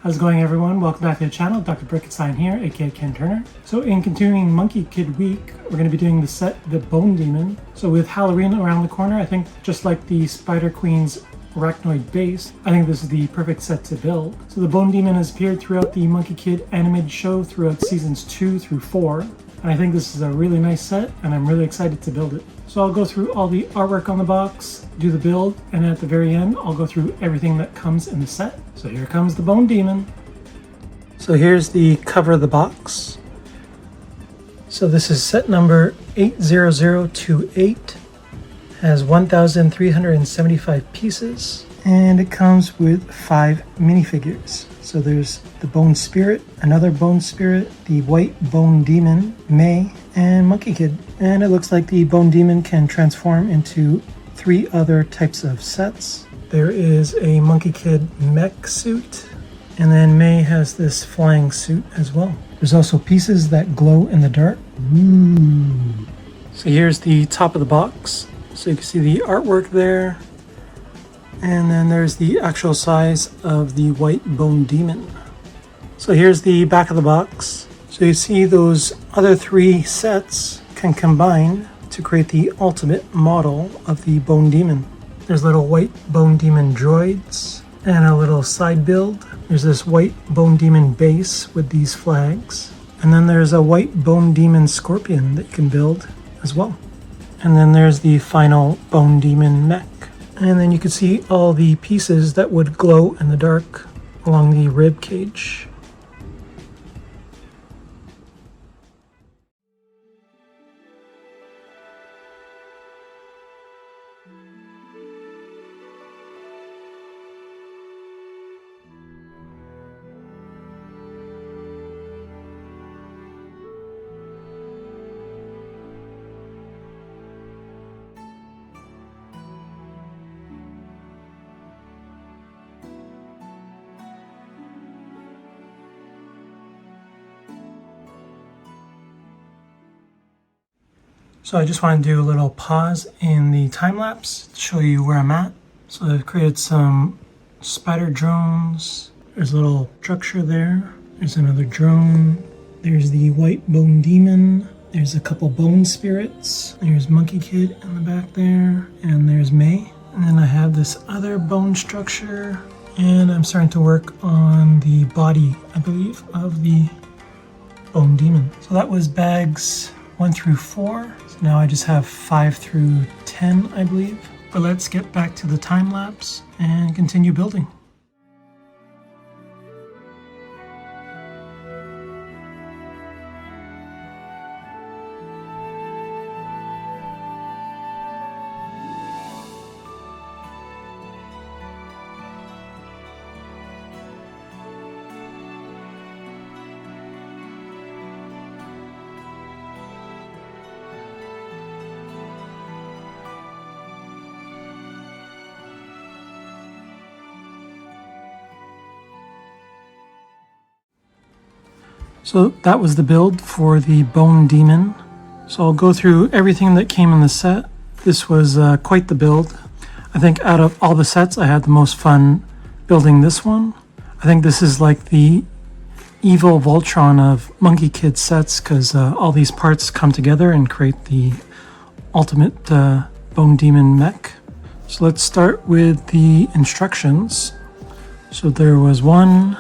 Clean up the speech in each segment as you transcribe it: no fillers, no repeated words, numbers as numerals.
How's it going, everyone? Welcome back to the channel. Dr. Brickenstein here, aka Ken Turner. So in continuing Monkie Kid week, we're going to be doing the set The Bone Demon. So with Halloween around the corner, I think just like the Spider Queen's Arachnoid base, I think this is the perfect set to build. So the Bone Demon has appeared throughout the Monkie Kid animated show throughout seasons 2 through 4. And I think this is a really nice set, and I'm really excited to build it. So I'll go through all the artwork on the box, do the build, and at the very end, I'll go through everything that comes in the set. So here comes the Bone Demon. So here's the cover of the box. So this is set number 80028. Has 1,375 pieces, and it comes with 5 minifigures. So there's the Bone Spirit, another Bone Spirit, the White Bone Demon, May, and Monkie Kid. And it looks like the Bone Demon can transform into 3 other types of sets. There is a Monkie Kid mech suit, and then May has this flying suit as well. There's also pieces that glow in the dark. Ooh. So here's the top of the box. So you can see the artwork there. And then there's the actual size of the White Bone Demon. So here's the back of the box. So you see those other 3 sets can combine to create the ultimate model of the Bone Demon. There's little White Bone Demon droids and a little side build. There's this White Bone Demon base with these flags. And then there's a White Bone Demon scorpion that you can build as well. And then there's the final Bone Demon mech. And then you can see all the pieces that would glow in the dark along the rib cage. So I just want to do a little pause in the time lapse to show you where I'm at. So I've created some spider drones. There's a little structure there. There's another drone. There's the White Bone Demon. There's a couple bone spirits. There's Monkie Kid in the back there. And there's May. And then I have this other bone structure. And I'm starting to work on the body, I believe, of the Bone Demon. So that was bags 1 through 4. So now I just have 5 through 10, I believe. But let's get back to the time lapse and continue building. So that was the build for the Bone Demon. So I'll go through everything that came in the set. This was quite the build. I think out of all the sets, I had the most fun building this one. I think this is like the evil Voltron of Monkie Kid sets, because all these parts come together and create the ultimate Bone Demon mech. So let's start with the instructions. So there was 1,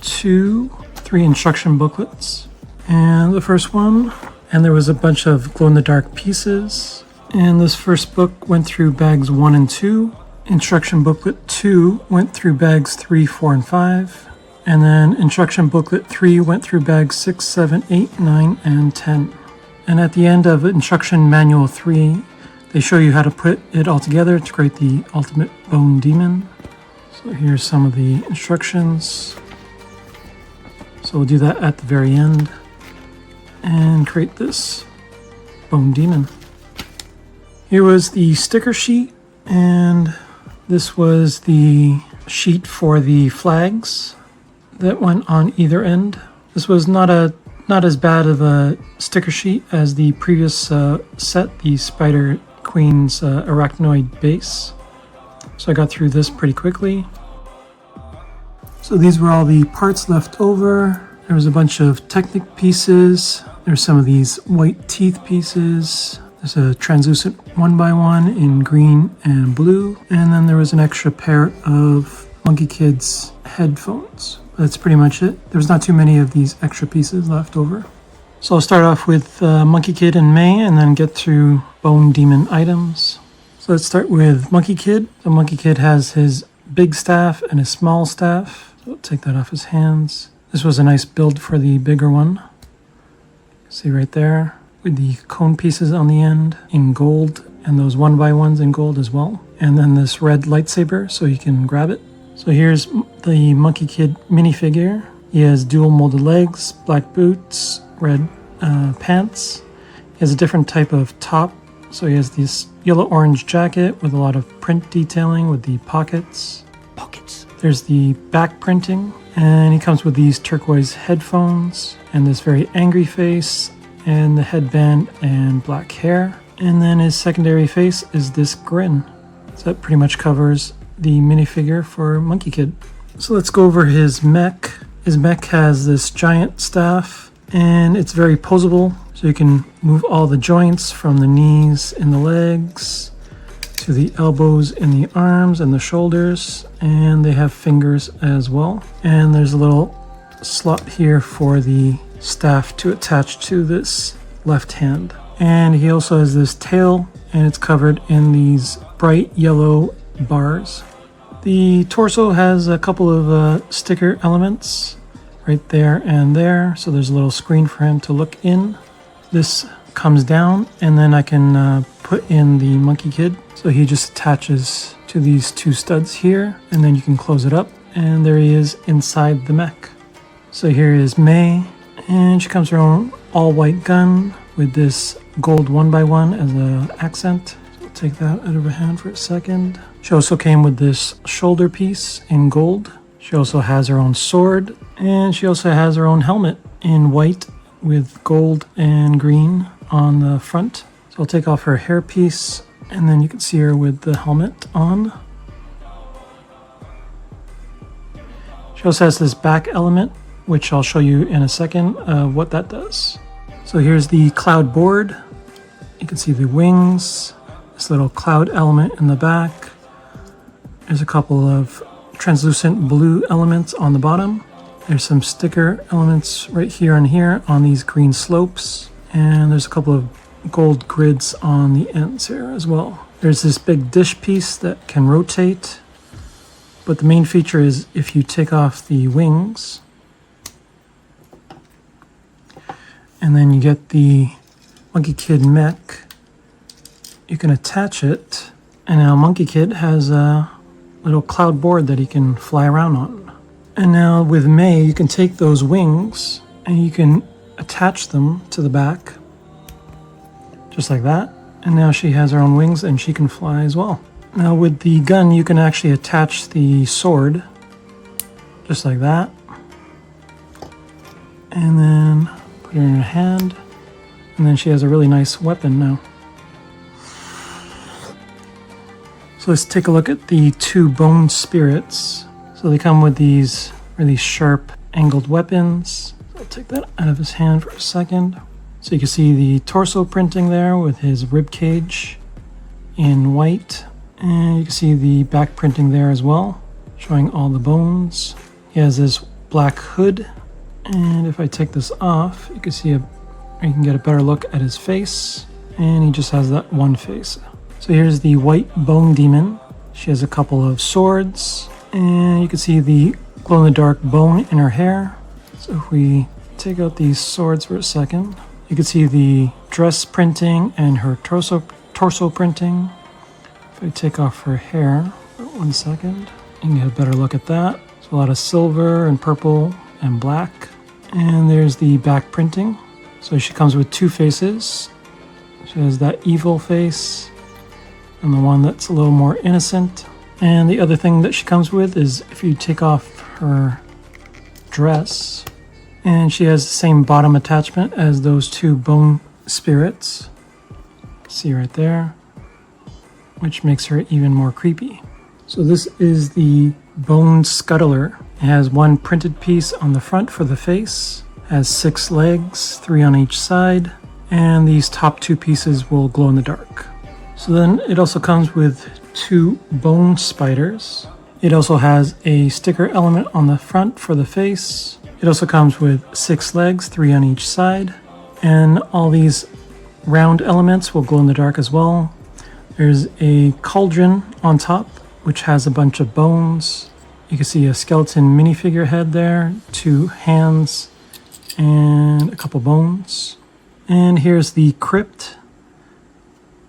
2, 3 instruction booklets, and the first one, and there was a bunch of glow-in-the-dark pieces, and this first book went through bags 1 and 2. Instruction booklet 2 went through bags 3, 4, and 5, and then instruction booklet 3 went through bags 6, 7, 8, 9, and 10. And at the end of instruction manual 3, they show you how to put it all together to create the ultimate Bone Demon. So here's some of the instructions. So we'll do that at the very end and create this Bone Demon. Here was the sticker sheet, and this was the sheet for the flags that went on either end. This was not as bad of a sticker sheet as the previous set, the Spider Queen's Arachnoid base. So I got through this pretty quickly. So these were all the parts left over. There was a bunch of Technic pieces. There's some of these white teeth pieces. There's a translucent 1x1 in green and blue. And then there was an extra pair of Monkie Kid's headphones. That's pretty much it. There's not too many of these extra pieces left over. So I'll start off with Monkie Kid and May and then get through Bone Demon items. So let's start with Monkie Kid. So Monkie Kid has his big staff and his small staff. So I'll take that off his hands. This was a nice build for the bigger one. See right there with the cone pieces on the end in gold and those 1x1s in gold as well. And then this red lightsaber so you can grab it. So here's the Monkie Kid minifigure. He has dual molded legs, black boots, red pants. He has a different type of top. So he has this yellow-orange jacket with a lot of print detailing with the pockets. There's the back printing. And he comes with these turquoise headphones and this very angry face and the headband and black hair. And then his secondary face is this grin. So that pretty much covers the minifigure for Monkie Kid. So let's go over his mech. His mech has this giant staff and it's very posable. So you can move all the joints from the knees and the legs to the elbows and the arms and the shoulders, and they have fingers as well. And there's a little slot here for the staff to attach to this left hand. And he also has this tail, and it's covered in these bright yellow bars. The torso has a couple of sticker elements right there and there, so there's a little screen for him to look in. This comes down, and then I can put in the Monkie Kid. So he just attaches to these two studs here, and then you can close it up, and there he is inside the mech. So here is May, and she comes with her own all-white gun with this gold 1x1 as an accent. So I'll take that out of her hand for a second. She also came with this shoulder piece in gold. She also has her own sword, and she also has her own helmet in white with gold and green on the front. So I'll take off her hairpiece, and then you can see her with the helmet on. She also has this back element, which I'll show you in a second what that does. So here's the cloud board. You can see the wings, this little cloud element in the back. There's a couple of translucent blue elements on the bottom. There's some sticker elements right here and here on these green slopes. And there's a couple of gold grids on the ends here as well. There's this big dish piece that can rotate. But the main feature is if you take off the wings, and then you get the Monkie Kid mech, you can attach it. And now Monkie Kid has a little cloud board that he can fly around on. And now with May, you can take those wings and you can attach them to the back, just like that. And now she has her own wings and she can fly as well. Now with the gun, you can actually attach the sword, just like that. And then put her in her hand. And then she has a really nice weapon now. So let's take a look at the two bone spirits. So they come with these really sharp angled weapons. So I'll take that out of his hand for a second. So you can see the torso printing there with his rib cage in white. And you can see the back printing there as well, showing all the bones. He has this black hood. And if I take this off, you can see you can get a better look at his face. And he just has that one face. So here's the white bone demon. She has a couple of swords. And you can see the glow-in-the-dark bone in her hair. So if we take out these swords for a second, you can see the dress printing and her torso printing. If I take off her hair for 1 second, you can get a better look at that. So a lot of silver and purple and black. And there's the back printing. So she comes with two faces. She has that evil face and the one that's a little more innocent. And the other thing that she comes with is if you take off her dress, and she has the same bottom attachment as those two bone spirits. See right there, which makes her even more creepy. So this is the Bone Scuttler, It has one printed piece on the front for the face, has 6 legs, 3 on each side, and these top 2 pieces will glow in the dark. So then it also comes with 2 bone spiders. It also has a sticker element on the front for the face. It also comes with 6 legs, 3 on each side, and all these round elements will glow in the dark as well. There's a cauldron on top, which has a bunch of bones. You can see a skeleton minifigure head there, 2 hands, and a couple bones. And here's the crypt.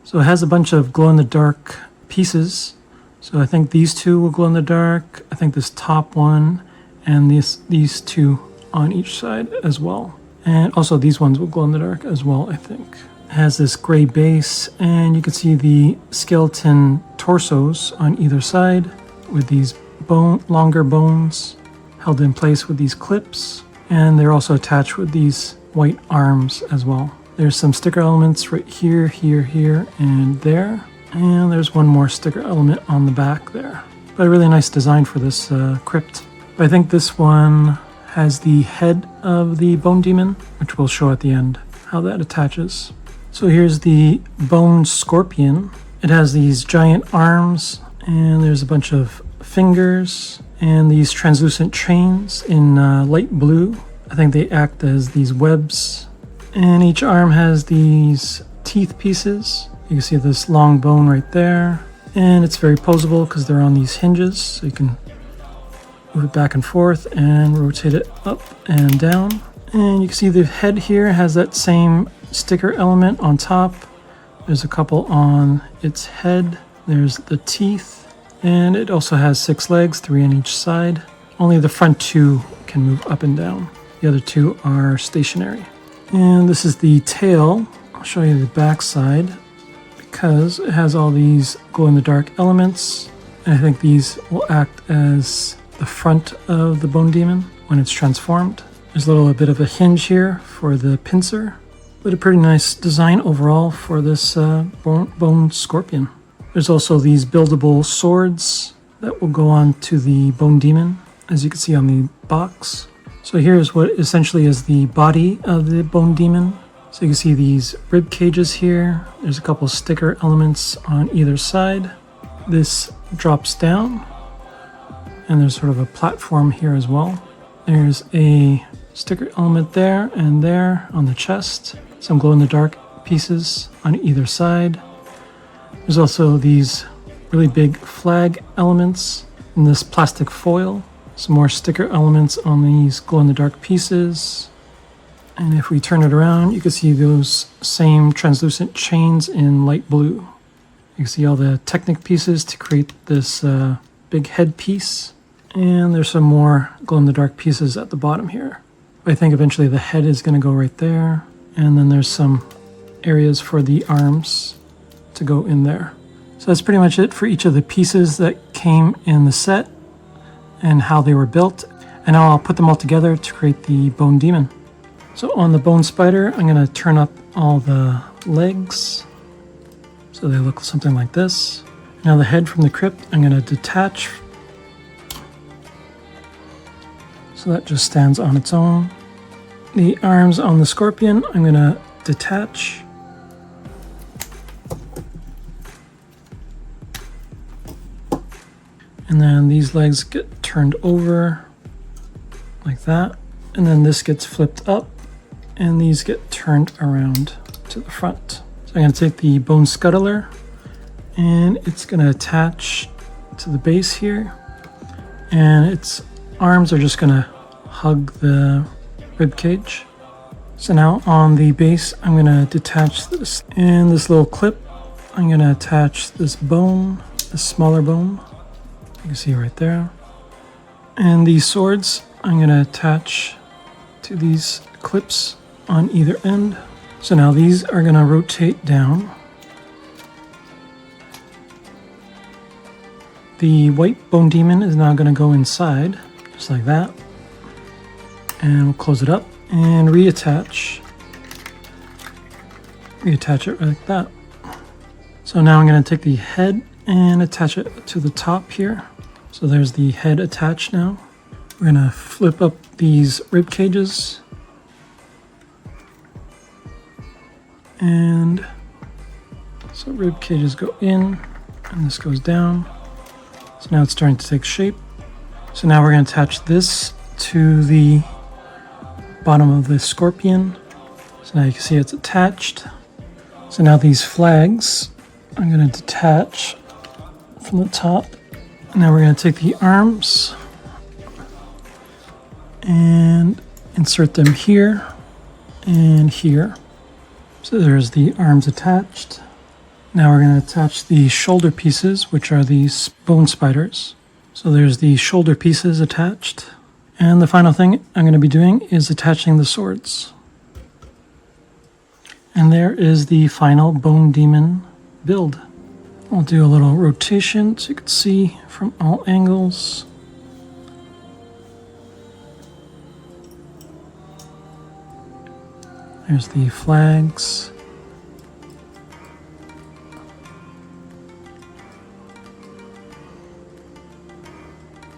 So it has a bunch of glow-in-the-dark pieces. So I think these 2 will glow in the dark. I think this top one and these 2 on each side as well. And also these ones will glow in the dark as well, I think. It has this gray base, and you can see the skeleton torsos on either side with these longer bones held in place with these clips. And they're also attached with these white arms as well. There's some sticker elements right here, here, here, and there. And there's one more sticker element on the back there. But a really nice design for this crypt. But I think this one has the head of the bone demon, which we'll show at the end how that attaches. So here's the bone scorpion. It has these giant arms, and there's a bunch of fingers, and these translucent chains in light blue. I think they act as these webs. And each arm has these teeth pieces. You can see this long bone right there. And it's very posable because they're on these hinges. So you can move it back and forth and rotate it up and down. And you can see the head here has that same sticker element on top. There's a couple on its head. There's the teeth. And it also has 6 legs, 3 on each side. Only the front 2 can move up and down. The other 2 are stationary. And this is the tail. I'll show you the back side because it has all these glow-in-the-dark elements. And I think these will act as the front of the bone demon when it's transformed. There's a little bit of a hinge here for the pincer, but a pretty nice design overall for this bone scorpion. There's also these buildable swords that will go on to the bone demon, as you can see on the box. So here's what essentially is the body of the bone demon. So you can see these rib cages here. There's a couple sticker elements on either side. This drops down, and there's sort of a platform here as well. There's a sticker element there and there on the chest. Some glow-in-the-dark pieces on either side. There's also these really big flag elements in this plastic foil. Some more sticker elements on these glow-in-the-dark pieces. And if we turn it around, you can see those same translucent chains in light blue. You can see all the Technic pieces to create this big headpiece. And there's some more glow-in-the-dark pieces at the bottom here. I think eventually the head is going to go right there. And then there's some areas for the arms to go in there. So that's pretty much it for each of the pieces that came in the set and how they were built. And now I'll put them all together to create the bone demon. So on the bone spider, I'm going to turn up all the legs so they look something like this. Now the head from the crypt, I'm going to detach. So that just stands on its own. The arms on the scorpion, I'm going to detach. And then these legs get turned over like that. And then this gets flipped up and these get turned around to the front. So I'm going to take the bone scuttler and it's going to attach to the base here. And its arms are just going to hug the rib cage. So now on the base, I'm going to detach this. And this little clip, I'm going to attach this bone, this smaller bone. You can see right there. And these swords, I'm going to attach to these clips on either end. So now these are going to rotate down. The white bone demon is now going to go inside, just like that. And we'll close it up and reattach. Reattach it like that. So now I'm going to take the head and attach it to the top here. So there's the head attached now. We're gonna flip up these rib cages. And so rib cages go in and this goes down. So now it's starting to take shape. So now we're gonna attach this to the bottom of the scorpion. So now you can see it's attached. So now these flags I'm going to detach from the top. Now we're going to take the arms and insert them here and here. So there's the arms attached. Now we're going to attach the shoulder pieces, which are these bone spiders. So there's the shoulder pieces attached. And the final thing I'm going to be doing is attaching the swords. And there is the final Bone Demon build. I'll do a little rotation so you can see from all angles. There's the flags.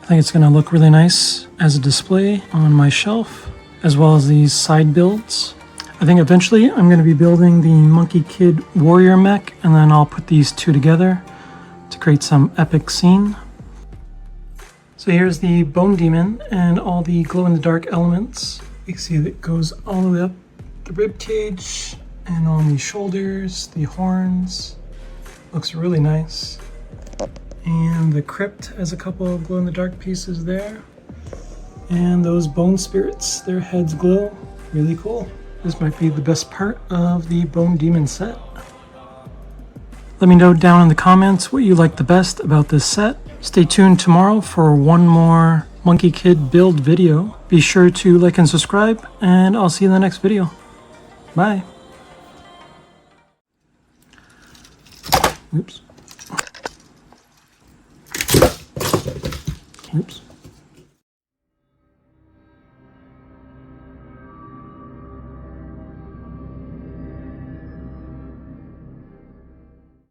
I think it's going to look really nice as a display on my shelf, as well as these side builds. I think eventually I'm going to be building the Monkie Kid warrior mech, and then I'll put these two together to create some epic scene. So here's the Bone Demon and all the glow-in-the-dark elements. You can see that it goes all the way up the rib cage and on the shoulders, the horns. Looks really nice. And the crypt has a couple of glow-in-the-dark pieces there. And those bone spirits, their heads glow. Really cool. This might be the best part of the Bone Demon set. Let me know down in the comments what you like the best about this set. Stay tuned tomorrow for one more Monkie Kid build video. Be sure to like and subscribe, and I'll see you in the next video. Bye. Oops. Oops.